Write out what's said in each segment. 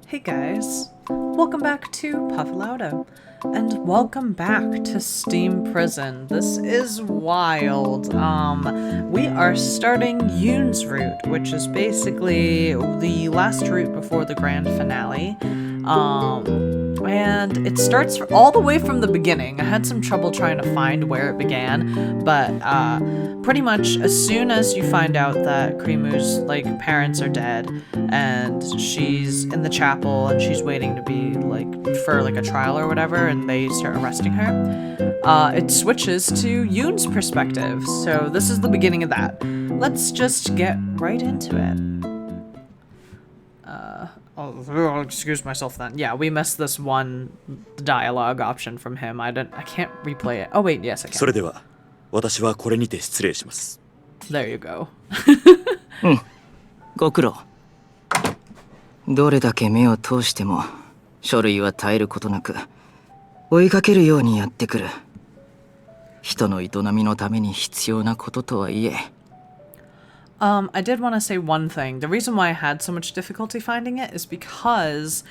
Hey guys, welcome back to Puffalauda, and welcome back to Steam Prison. This is wild. We are starting Yune's route, which is basically the last route before the grand finale. And it starts all the way from the beginning. I had some trouble trying to find where it began, but pretty much as soon as you find out that Krimu's parents are dead and she's in the chapel and she's waiting to be for a trial or whatever, and they start arresting her, it switches to Yune's perspective. So this is the beginning of that. Let's just get right into it. I'll excuse myself then. Yeah, we missed this one dialogue option from him. I can't replay it. Oh wait, yes I can. それでは、私はこれにて失礼します。There you go. ご苦労。どれだけ目を通しても書類は絶えることなく追いかけるようにやってくる。人の営みのために必要なこととはいえ。I did want to say one thing. The reason why I had so much difficulty finding it is because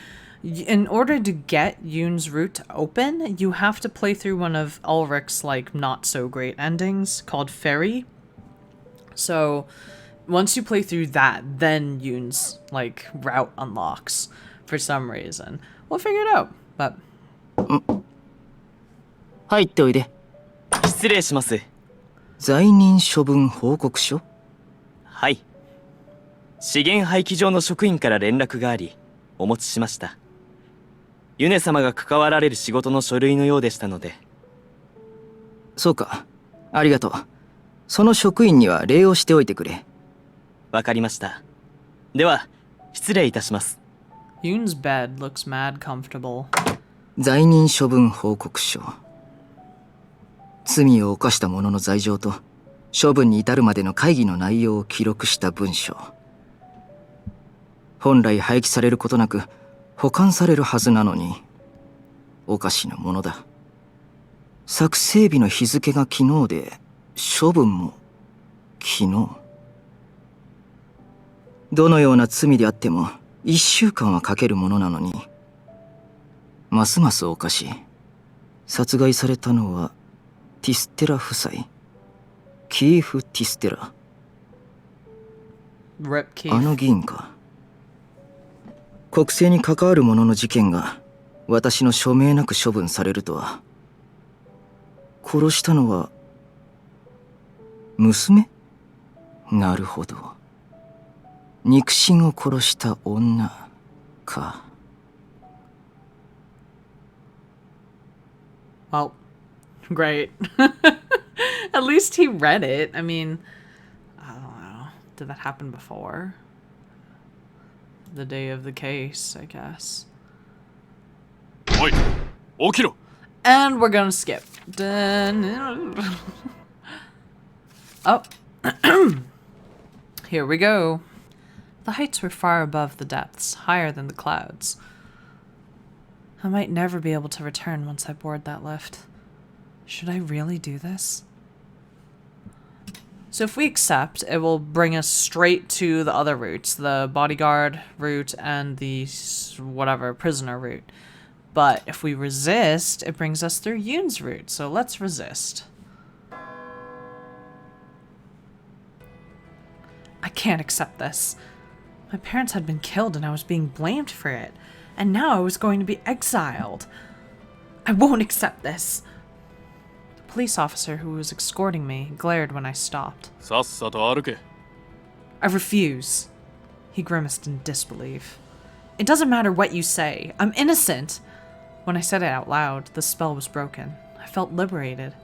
in order to get Yune's route open, you have to play through one of Ulrich's not so great endings called Ferry. So once you play through that, then Yune's route unlocks for some reason. We'll figure it out, but 入っておいで。失礼します。罪人処分報告書？はい。資源廃棄場の職員から連絡があり、お持ちしました。ユネ様が関わられる仕事の書類のようでしたので。そうか。ありがとう。その職員には礼をしておいてくれ。わかりました。では、失礼いたします。Yune's bed looks mad comfortable. 罪人処分報告書。罪を犯した者の罪状と処分に至るまでの会議の内容を記録した文書。本来廃棄されることなく保管されるはずなのに、おかしなものだ。作成日の日付が昨日で、処分も昨日。どのような罪であっても1週間はかけるものなのに、ますますおかしい。殺害されたのはティステラ夫妻。キーフ・ティステラ。あの議員か。国政に関わる者の事件が私の署名なく処分されるとは。殺したのは娘？なるほど。肉親を殺した女か。Well, great. At least he read it. I mean, I don't know. Did that happen before? The day of the case, I guess. Oi, 起きろ. And we're gonna skip. Oh. Here we go. The heights were far above the depths, higher than the clouds. I might never be able to return once I board that lift. Should I really do this? So if we accept, it will bring us straight to the other routes, the bodyguard route and the whatever prisoner route. But if we resist, it brings us through Yune's route. So let's resist. I can't accept this. My parents had been killed and I was being blamed for it. And now I was going to be exiled. I won't accept this. The police officer who was escorting me glared when I stopped. I refuse. He grimaced in disbelief. It doesn't matter what you say. I'm innocent. When I said it out loud, the spell was broken. I felt liberated.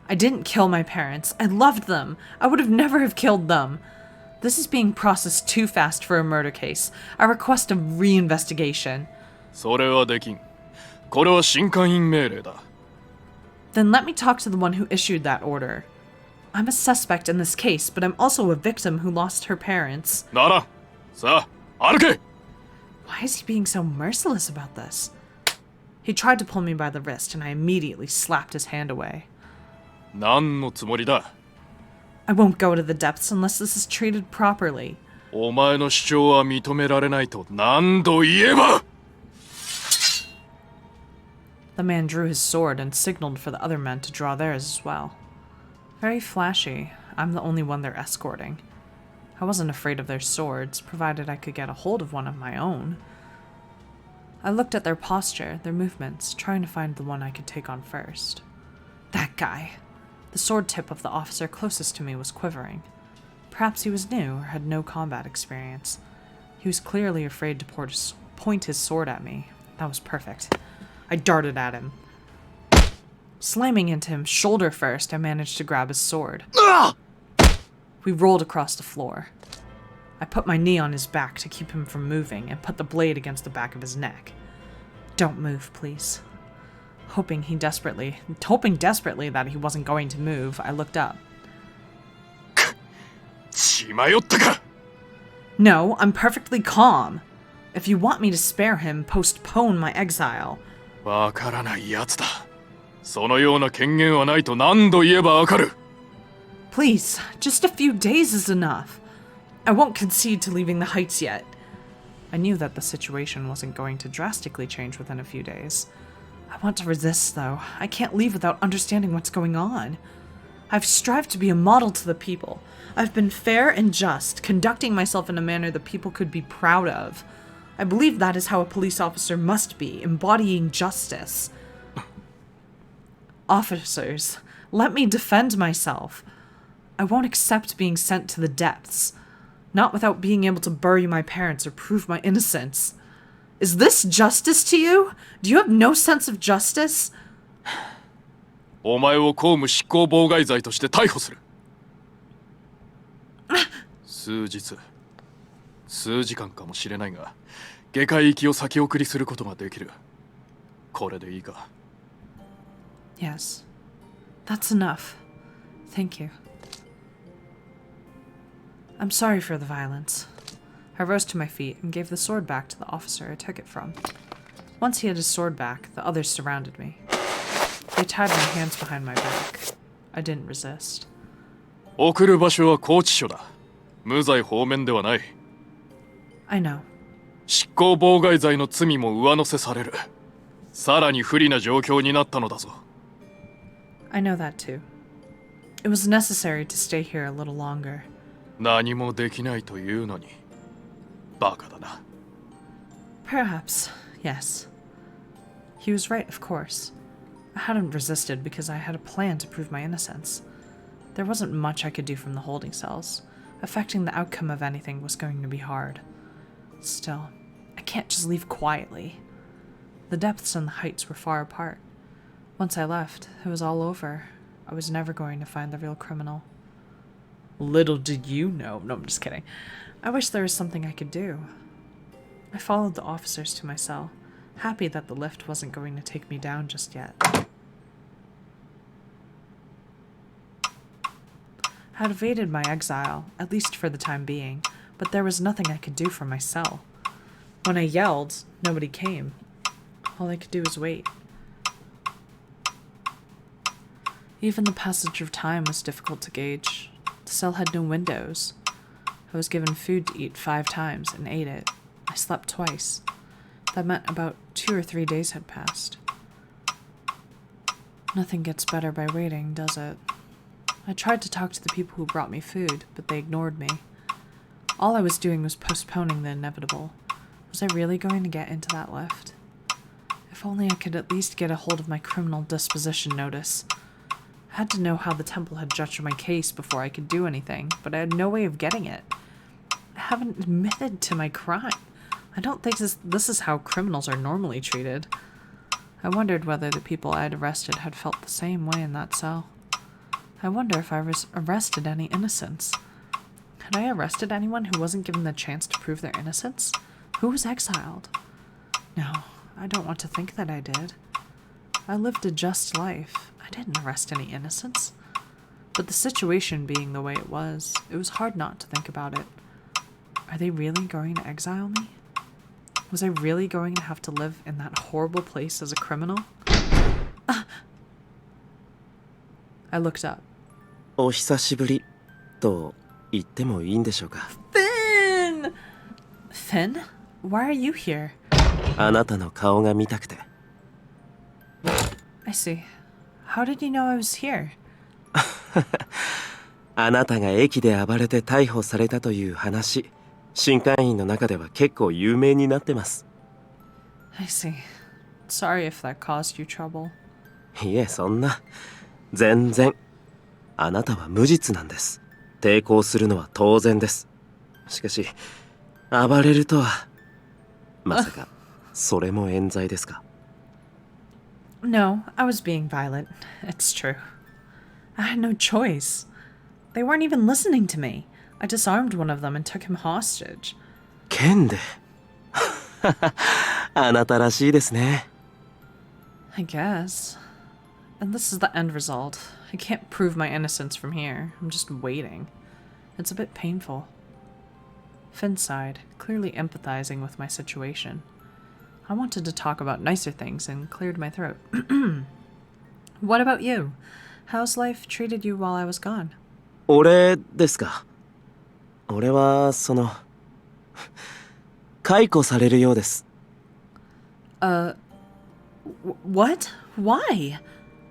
I didn't kill my parents. I loved them. I would have never have killed them. This is being processed too fast for a murder case. I request a reinvestigation. Then let me talk to the one who issued that order. I'm a suspect in this case, but I'm also a victim who lost her parents. Why is he being so merciless about this? He tried to pull me by the wrist, and I immediately slapped his hand away. I won't go to the depths unless this is treated properly. お前の主張は認められないと何度言えば。 The man drew his sword and signaled for the other men to draw theirs as well. Very flashy. I'm the only one they're escorting. I wasn't afraid of their swords, provided I could get a hold of one of my own. I looked at their posture, their movements, trying to find the one I could take on first. That guy. The sword tip of the officer closest to me was quivering. Perhaps he was new or had no combat experience. He was clearly afraid to point his sword at me. That was perfect. I darted at him. Slamming into him shoulder first, I managed to grab his sword. We rolled across the floor. I put my knee on his back to keep him from moving and put the blade against the back of his neck. Don't move, please. Hoping desperately that he wasn't going to move, I looked up. No, I'm perfectly calm. If you want me to spare him, postpone my exile. わからないやつだ。そのような権限はないと何度言えばわかる。 Please, just a few days is enough. I won't concede to leaving the Heights yet. I knew that the situation wasn't going to drastically change within a few days. I want to resist, though. I can't leave without understanding what's going on. I've strived to be a model to the people. I've been fair and just, conducting myself in a manner the people could be proud of. I believe that is how a police officer must be, embodying justice. Officers, let me defend myself. I won't accept being sent to the depths. Not without being able to bury my parents or prove my innocence. Is this justice to you? Do you have no sense of justice? お前を公務執行妨害罪として逮捕する。数時間かもしれないが、下界行きを先送りすることができる。これでいいか。Yes. That's enough. Thank you. I'm sorry for the violence. I rose to my feet and gave the sword back to the officer I took it from. Once he had his sword back, the others surrounded me. They tied my hands behind my back. I didn't resist. 送る場所は拘置所だ。無罪放免ではない。I know. 執行妨害罪の罪も上乗せされる。さらに不利な状況になったのだぞ。I know that too. It was necessary to stay here a little longer. 何もできないというのに、バカだな。Perhaps, yes. He was right, of course. I hadn't resisted because I had a plan to prove my innocence. There wasn't much I could do from the holding cells. Affecting the outcome of anything was going to be hard. Still, I can't just leave quietly. The depths and the heights were far apart. Once I left, it was all over. I was never going to find the real criminal. Little did you know. No, I'm just kidding. I wish there was something I could do. I followed the officers to my cell, happy that the lift wasn't going to take me down just yet. I had evaded my exile, at least for the time being, but there was nothing I could do for my cell. When I yelled, nobody came. All I could do was wait. Even the passage of time was difficult to gauge. The cell had no windows. I was given food to eat 5 times and ate it. I slept twice. That meant about 2 or 3 days had passed. Nothing gets better by waiting, does it? I tried to talk to the people who brought me food, but they ignored me. All I was doing was postponing the inevitable. Was I really going to get into that lift? If only I could at least get a hold of my criminal disposition notice. I had to know how the temple had judged my case before I could do anything, but I had no way of getting it. I haven't admitted to my crime. I don't think this is how criminals are normally treated. I wondered whether the people I had arrested had felt the same way in that cell. I wonder if I arrested any innocents. Had I arrested anyone who wasn't given the chance to prove their innocence? Who was exiled? No, I don't want to think that I did. I lived a just life. I didn't arrest any innocents. But the situation being the way it was hard not to think about it. Are they really going to exile me? Was I really going to have to live in that horrible place as a criminal? I looked up. お久しぶりと言ってもいいんでしょうか。 Finn! Finn? Why are you here? あなたの顔が見たくて。 I see. How did you know I was here? あなたが駅で暴れて逮捕されたという話、新会員の中では結構有名になってます。 I see. Sorry if that caused you trouble. いえ、そんな。全然。あなたは無実なんです。抵抗するのは当然です。しかし、暴れるとは。まさか、それも冤罪ですか？ No, I was being violent. It's true. I had no choice. They weren't even listening to me. I disarmed one of them and took him hostage. 剣で。あなたらしいですね。 I guess. And this is the end result. I can't prove my innocence from here. I'm just waiting. It's a bit painful. Finn sighed, clearly empathizing with my situation. I wanted to talk about nicer things and cleared my throat. What about you? How's life treated you while I was gone? 俺ですか？俺は、解雇されるようです。 What? Why?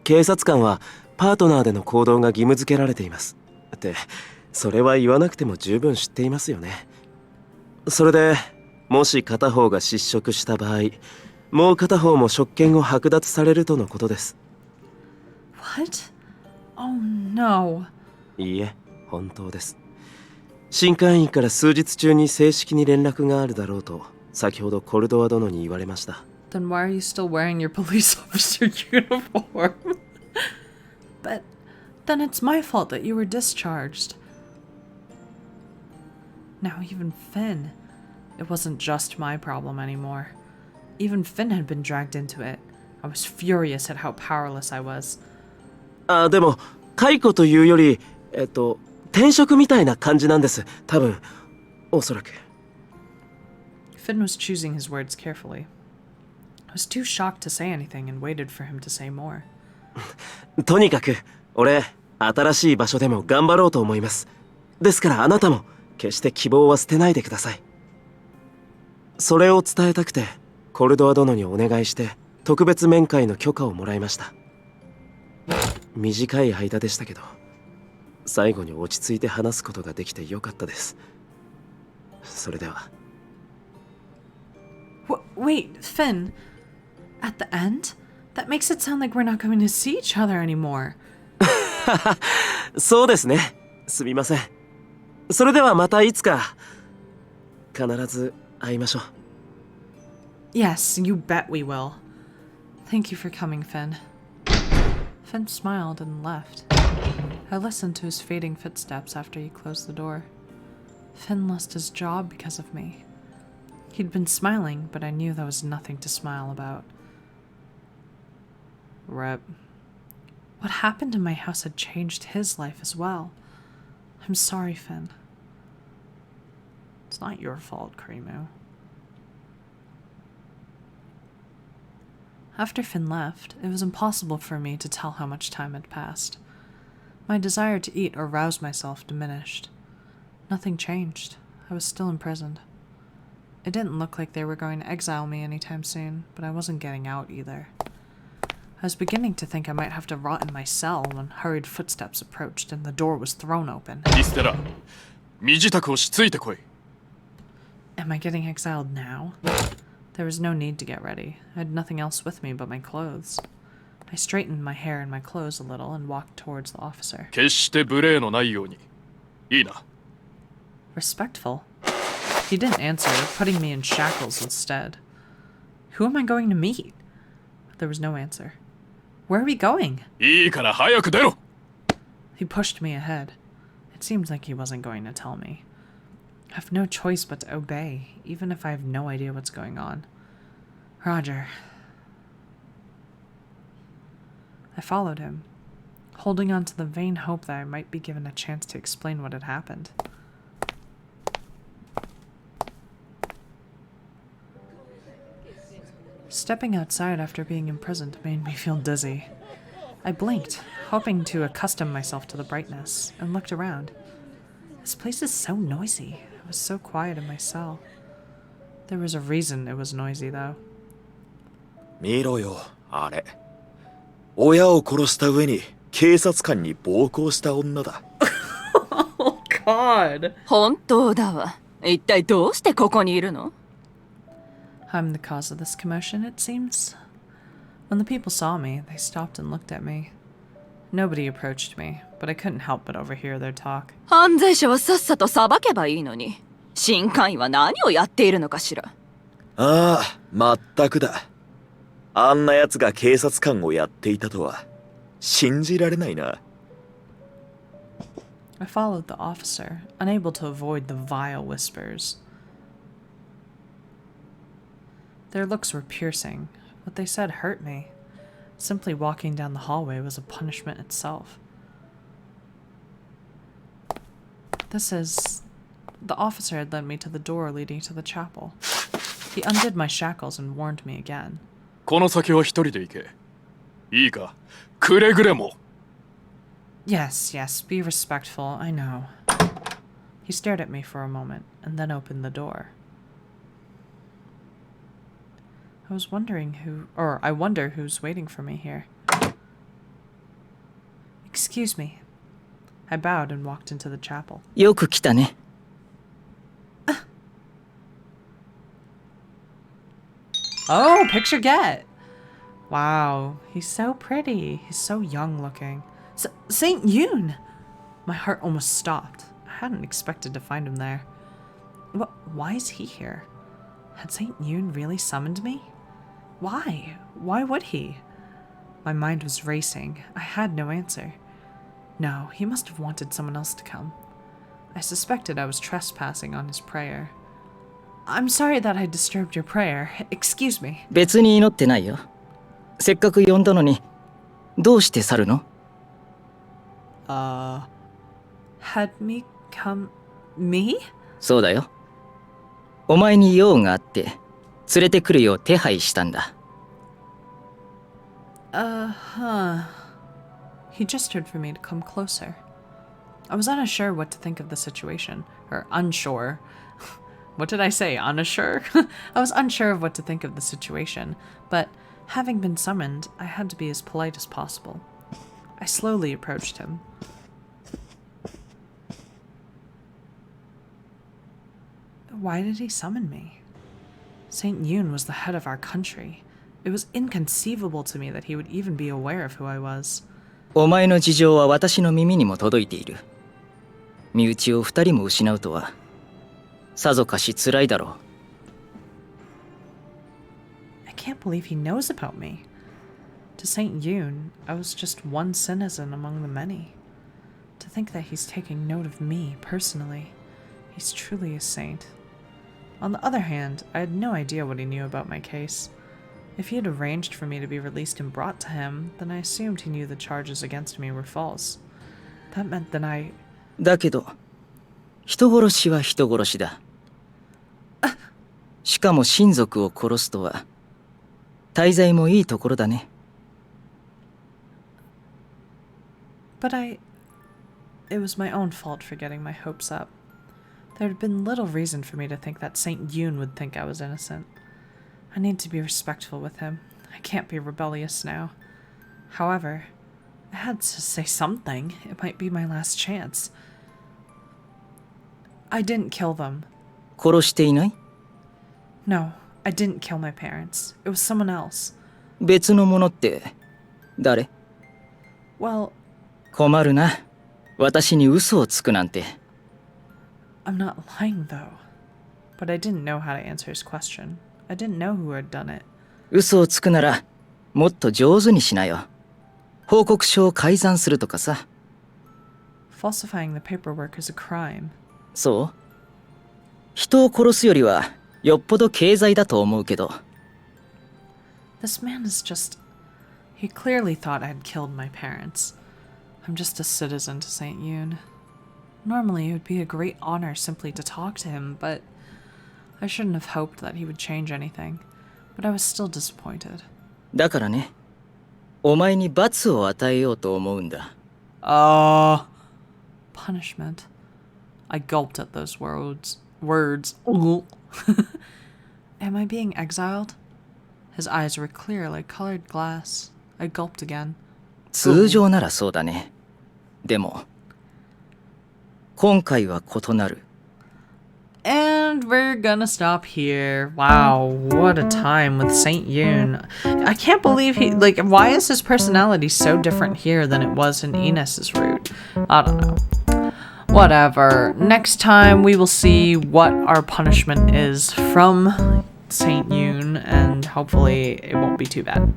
警察官はパートナーでの行動が義務付けられています。って、それは言わなくても十分知っていますよね。それで、もし片方が失職した場合、もう片方も職権を剥奪されるとのことです。 What? Oh no. いいえ、本当です。新会員から数日中に正式に連絡があるだろうと、先ほどコルドア殿に言われました。 Then why are you still wearing your police officer uniform? But then it's my fault that you were discharged. Now even Finn. It wasn't just my problem anymore. Even Finn had been dragged into it. I was furious at how powerless I was. あ、でも、解雇というより、転職みたいな感じなんです。多分、おそらく。 Finn was choosing his words carefully. I was too shocked to say anything and waited for him to say more. とにかく、俺、新しい場所でも頑張ろうと思います。ですからあなたも、決して希望は捨てないでください。それを伝えたくて、コルドア殿にお願いして、特別面会の許可をもらいました。短い間でしたけど、最後に落ち着いて話すことができてよかったです。それでは。Wait, Finn. At the end? That makes it sound like we're not going to see each other anymore. そうですね。すみません。それではまたいつか、必ず会いましょう。 Yes, you bet we will. Thank you for coming, Finn. Finn smiled and left. I listened to his fading footsteps after he closed the door. Finn lost his job because of me. He'd been smiling, but I knew there was nothing to smile about. Rip. What happened in my house had changed his life as well. I'm sorry, Finn. It's not your fault, Krimu. After Finn left, it was impossible for me to tell how much time had passed. My desire to eat or rouse myself diminished. Nothing changed. I was still imprisoned. It didn't look like they were going to exile me anytime soon, but I wasn't getting out either. I was beginning to think I might have to rot in my cell when hurried footsteps approached and the door was thrown open. リステラ、身支度をしついてこい。 Am I getting exiled now? There was no need to get ready. I had nothing else with me but my clothes. I straightened my hair and my clothes a little and walked towards the officer. 決して無礼のないように。いいな。 Respectful? He didn't answer, putting me in shackles instead. Who am I going to meet? There was no answer. Where are we going? いいから早く出ろ。 He pushed me ahead. It seemed like he wasn't going to tell me. I have no choice but to obey, even if I have no idea what's going on. Roger. I followed him, holding on to the vain hope that I might be given a chance to explain what had happened. Stepping outside after being imprisoned made me feel dizzy. I blinked, hoping to accustom myself to the brightness, and looked around. This place is so noisy. I was so quiet in my cell. There was a reason it was noisy, though. 見ろよ、あれ。親を殺した上に警察官に暴行した女だ。Oh, God. 本当だわ。一体どうしてここにいるの？ I'm the cause of this commotion, it seems. When the people saw me, they stopped and looked at me. Nobody approached me, but I couldn't help but overhear their talk. 犯罪者はさっさと裁けばいいのに。新官員は何をやっているのかしら。ああ、まったくだ。あんな奴が警察官をやっていたとは信じられないな。I followed the officer, unable to avoid the vile whispers. Their looks were piercing. What they said hurt me. Simply walking down the hallway was a punishment itself. The officer had led me to the door leading to the chapel. He undid my shackles and warned me again. この先は一人で行け。いいか、くれぐれも。Yes, yes, be respectful, I know. He stared at me for a moment, and then opened the door. I wonder who's waiting for me here. Excuse me. I bowed and walked into the chapel. よく来たね。Oh, picture get! Wow, he's so pretty. He's so young looking. Saint Yune! My heart almost stopped. I hadn't expected to find him there. Why is he here? Had Saint Yune really summoned me? Why? Why would he? My mind was racing. I had no answer. No, he must have wanted someone else to come. I suspected I was trespassing on his prayer. I'm sorry that I disturbed your prayer. Excuse me. 別に祈ってないよ。せっかく呼んだのに、どうして去るの？ Had me come... Me? そうだよ。お前に用があって、連れてくるよう手配したんだ。He gestured for me to come closer. I was unsure what to think of the situation. Or unsure. What did I say? Unsure? I was unsure of what to think of the situation, but having been summoned, I had to be as polite as possible. I slowly approached him. Why did he summon me? Saint Yune was the head of our country. It was inconceivable to me that he would even be aware of who I was. お前の事情は私の耳にも届いている。身内を二人も失うとは、さぞかし辛いだろう。I can't believe he knows about me. To Saint Yune, I was just one citizen among the many. To think that he's taking note of me personally, he's truly a saint. On the other hand, I had no idea what he knew about my case. If he had arranged for me to be released and brought to him, then I assumed he knew the charges against me were false. That meant that I... だけど、人殺しは人殺しだ。しかも親族を殺すとは、大罪もいいところだね。But it was my own fault for getting my hopes up. There had been little reason for me to think that Saint Yune would think I was innocent. I need to be respectful with him. I can't be rebellious now. However, I had to say something. It might be my last chance. I didn't kill them. 殺していない？ No, I didn't kill my parents. It was someone else. 別のものって誰？ Well, 困るな。私に嘘をつくなんて。I'm not lying though. But I didn't know how to answer his question. I didn't know who had done it. 嘘をつくならもっと上手にしなよ。報告書を改ざんするとかさ。Falsifying the paperwork is a crime. そう？人を殺すよりはよっぽど経済だと思うけど。This man is just... He clearly thought I had killed my parents. I'm just a citizen to Saint Yune. Normally it would be a great honor simply to talk to him, but I shouldn't have hoped that he would change anything. But I was still disappointed. だからね、お前に罰を与えようと思うんだ。Punishment. I gulped at those words. Am I being exiled? His eyes were clear like colored glass. I gulped again. 通常ならそうだね。でも、今回は異なる。 And we're gonna stop here. Wow, what a time with Saint Yune. I can't believe why is his personality so different here than it was in Inez's route? I don't know. Whatever. Next time we will see what our punishment is from Saint Yune, and hopefully it won't be too bad.